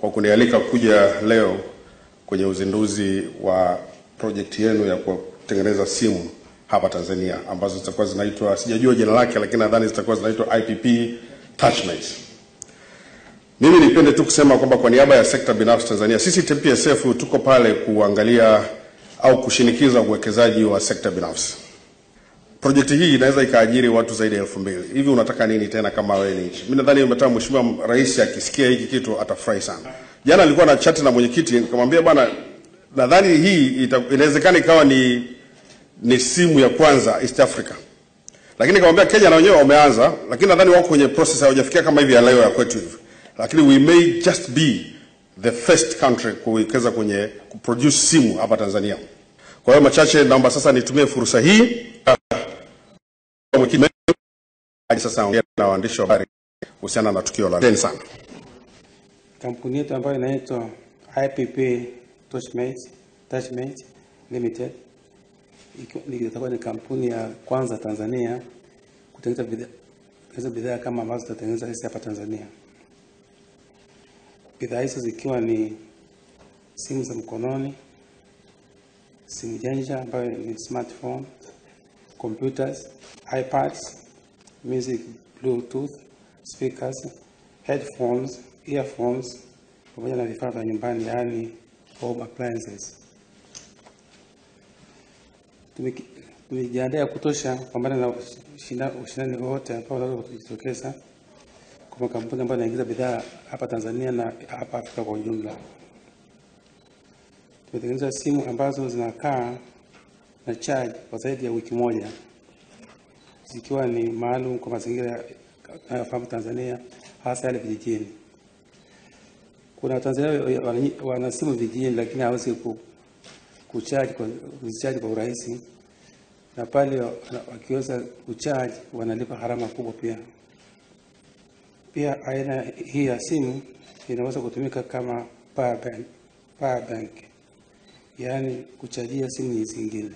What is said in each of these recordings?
kwa kunialika kuja leo kwenye uzinduzi wa project yenu ya kutengeneza simu hapa Tanzania ambazo zitakuwa zinaitwa, sijajua jina lake, lakini nadhani zitakuwa zinaitwa IPP Touchmate. Mimi nipende tu kusema kwamba kwa niaba ya sekta binafsi Tanzania, sisi TPSF tuko pale kuangalia au kushinikiza uwekezaji wa sekta binafsi. Project hii inaweza ikaajiri watu zaidi ya 2000. Hivi unataka nini tena kama wewe ni nchi? Mimi nadhani umetaka Mheshimiwa Rais akisikia hiki kitu atafurahi sana. Jana nilikuwa na chat na mwenyekiti, nikamwambia bwana, nadhani hii inawezekana ikawa ni simu ya kwanza East Africa. Lakini nikamwambia Kenya na wenyewe wameanza, lakini nadhani wako kwenye process, hawajafikia kama hivi ya leo ya kwetu hivi. Lakini we may just be the first country kuwekeza kwenye kuproduce simu hapa Tanzania. Kwa hiyo machache, naomba sasa nitumie fursa hii sasa ongea na waandishi wa habari kuhusiana na tukio la leo sana. Kampuni yetu ambayo inaitwa IPP Touchmate Limited itakuwa ni kampuni ya kwanza Tanzania kutengeneza bidhaa kama ambazo tutatengeneza sisi hapa Tanzania. Bidhaa hizo zikiwa ni simu za mkononi, simu janja ambayo ni smartphone, computers, iPads, music, Bluetooth, speakers, headphones, earphones, pamoja na vifaa vya nyumbani, yani home appliances. Tumejiandaa kutosha kupambana na ushindani wote ambao unaweza kujitokeza kwa makampuni ambayo yanaingiza bidhaa hapa Tanzania na hapa Afrika kwa ujumla. Tumetengeneza simu ambazo zinakaa na charge kwa zaidi ya wiki moja, zikiwa ni maalum kwa mazingira ya Tanzania, hasa yale vijijini. Kuna Tanzania wana simu vijijini lakini hawezi kucharge kwa urahisi, na pale wakiweza kucharge wanalipa gharama kubwa pia. Pia aina hii ya simu inaweza kutumika kama power bank, yani kuchajia simu zingine.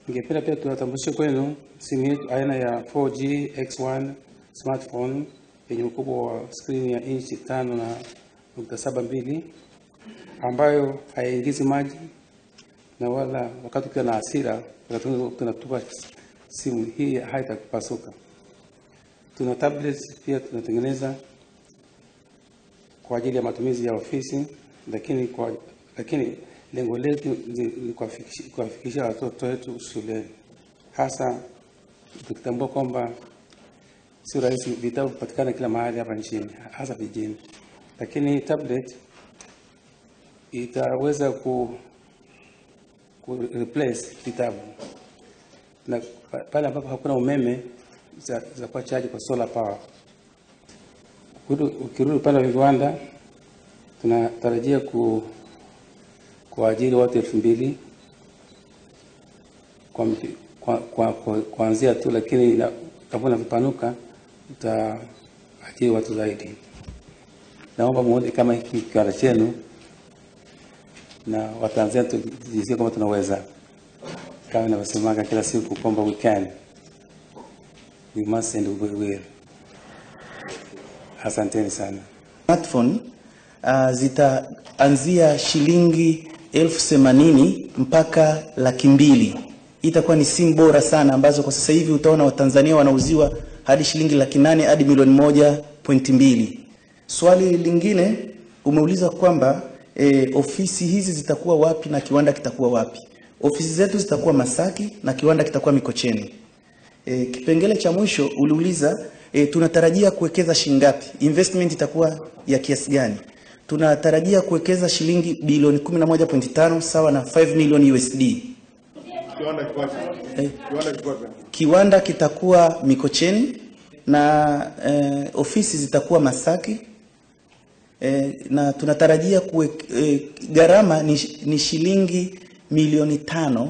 Ningependa pia tuwatambulishe kwenu simu yetu aina ya 4G X1 smartphone yenye ukubwa wa screen ya inchi 5.72 ambayo haiingizi maji na wala wakati ukiwa na hasira tunatupa simu hii haitakupasuka. Tuna tablets pia tunatengeneza kwa ajili ya matumizi ya ofisi, lakini lengo letu ni kuwafikishia watoto wetu shuleni, hasa tukitambua kwamba si rahisi vitabu kupatikana kila mahali hapa nchini, hasa vijijini. Lakini tablet itaweza replace vitabu, na pale ambapo hakuna umeme za kwa charge kwa solar power. Ukirudi upande wa viwanda, tunatarajia kuajiri watu 2000 kuanzia tu, lakini kama vipanuka tutaajiri watu zaidi. Naomba muone kama hiki kiwanda chenu na Watanzania tujisikie kama tunaweza, kama ninavyosema kila siku kwamba we can, we must and we will. Asanteni sana. Smartphone zitaanzia shilingi 80,000 mpaka 200,000. Itakuwa ni simu bora sana ambazo kwa sasa hivi utaona Watanzania wanauziwa hadi shilingi 800,000 hadi milioni 1.2. Swali lingine umeuliza kwamba ofisi hizi zitakuwa wapi na kiwanda kitakuwa wapi. Ofisi zetu zitakuwa Masaki na kiwanda kitakuwa Mikocheni. Kipengele cha mwisho uliuliza tunatarajia kuwekeza shilingi ngapi? Investment itakuwa ya kiasi gani? Tunatarajia kuwekeza shilingi bilioni 11.5 sawa na 5 million USD. Kiwanda kitakuwa Mikocheni na ofisi zitakuwa Masaki. Na tunatarajia gharama ni shilingi milioni 5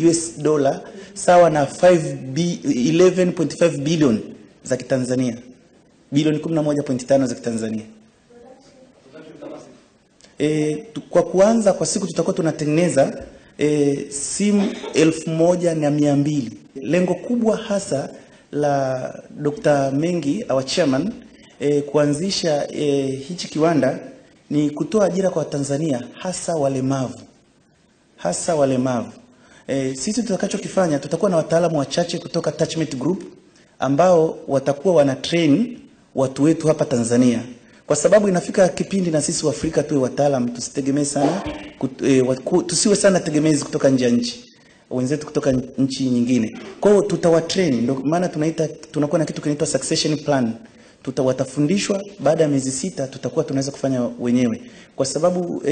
US dollar sawa na 11.5 billion za Kitanzania. Bilioni 11.5 za Kitanzania. Kwa kuanza kwa siku tutakuwa tunatengeneza simu 1200. Lengo kubwa hasa la Dr. Mengi, our chairman, kuanzisha hichi kiwanda ni kutoa ajira kwa Tanzania hasa walemavu. Sisi tutakachokifanya, tutakuwa na wataalamu wachache kutoka Attachment Group ambao watakuwa wana train watu wetu hapa Tanzania. Kwa sababu inafika kipindi na sisi wa Afrika tuwe wataalamu, tusitegemee sana tusiwe sana tegemezi kutoka nje ya nchi. Wenzetu kutoka nchi nyingine. Kwa hiyo tutawatrain, ndio maana tunakuwa na kitu kinaitwa succession plan. Watafundishwa, baada ya miezi 6 tutakuwa tunaweza kufanya wenyewe. Kwa sababu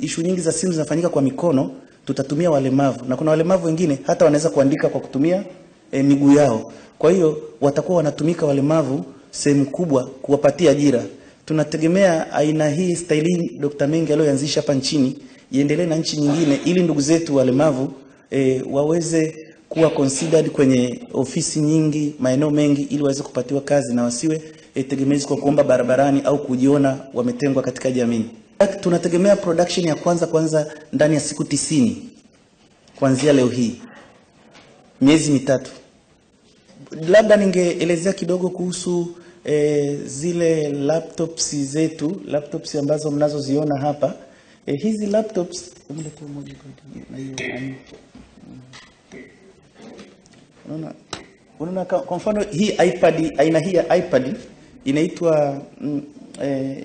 issue nyingi za simu zinafanyika kwa mikono, tutatumia walemavu. Na kuna walemavu wengine hata wanaweza kuandika kwa kutumia miguu yao. Kwa hiyo watakuwa wanatumika walemavu sehemu kubwa kuwapatia ajira. Tunategemea aina hii styling Dr. Mengi aliyoanzisha hapa nchini iendelee na nchi nyingine, ili ndugu zetu walemavu waweze kuwa considered kwenye ofisi nyingi, maeneo mengi, ili waweze kupatiwa kazi na wasiwe tegemezi kwa kuomba barabarani au kujiona wametengwa katika jamii. Tunategemea production ya kwanza ndani ya siku 90 kuanzia leo hii, miezi 3. Labda ningeelezea kidogo kuhusu zile laptops zetu, laptops ambazo mnazoziona hapa. Hizi laptops unaona kwa mfano hii iPad, aina hii ya iPad inaitwa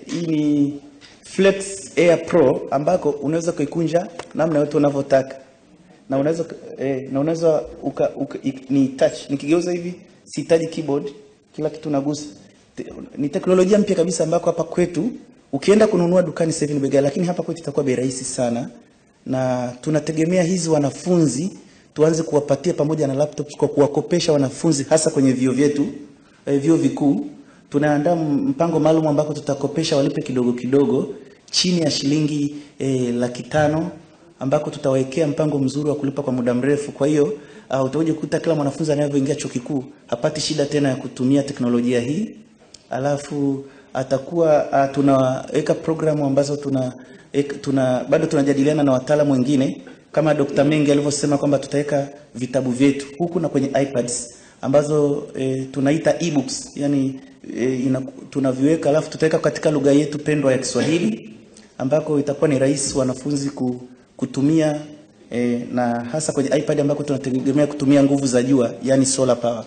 hii ni Flex Air Pro, ambako unaweza kuikunja namna yote unavyotaka, na unaweza ni touch, nikigeuza hivi sihitaji keyboard, kila kitu nagusa. Ni teknolojia mpya kabisa ambako hapa kwetu ukienda kununua dukani sasa hivi ni bei ghali, lakini hapa kwetu itakuwa bei rahisi sana. Na tunategemea hizi wanafunzi tuanze kuwapatia pamoja na laptops kwa kuwakopesha wanafunzi hasa kwenye vyuo vyetu, vyuo vikuu. Tunaandaa mpango maalum ambako tutakopesha walipe kidogo kidogo chini ya shilingi 500,000, ambako tutawekea mpango mzuri wa kulipa kwa muda mrefu. Kwa hiyo utaje kukuta kila mwanafunzi anapoingia chuo kikuu hapati shida tena ya kutumia teknolojia hii. Alafu atakuwa tunaweka programu ambazo bado tunajadiliana na wataalamu wengine, kama Dr. Mengi alivyosema kwamba tutaweka vitabu vyetu huku na kwenye iPads ambazo tunaita e-books, yani tunaviweka, alafu tutaweka katika lugha yetu pendwa ya Kiswahili, ambako itakuwa ni rahisi wanafunzi kutumia, na hasa kwenye iPad ambako tunategemea kutumia nguvu za jua, yani solar power.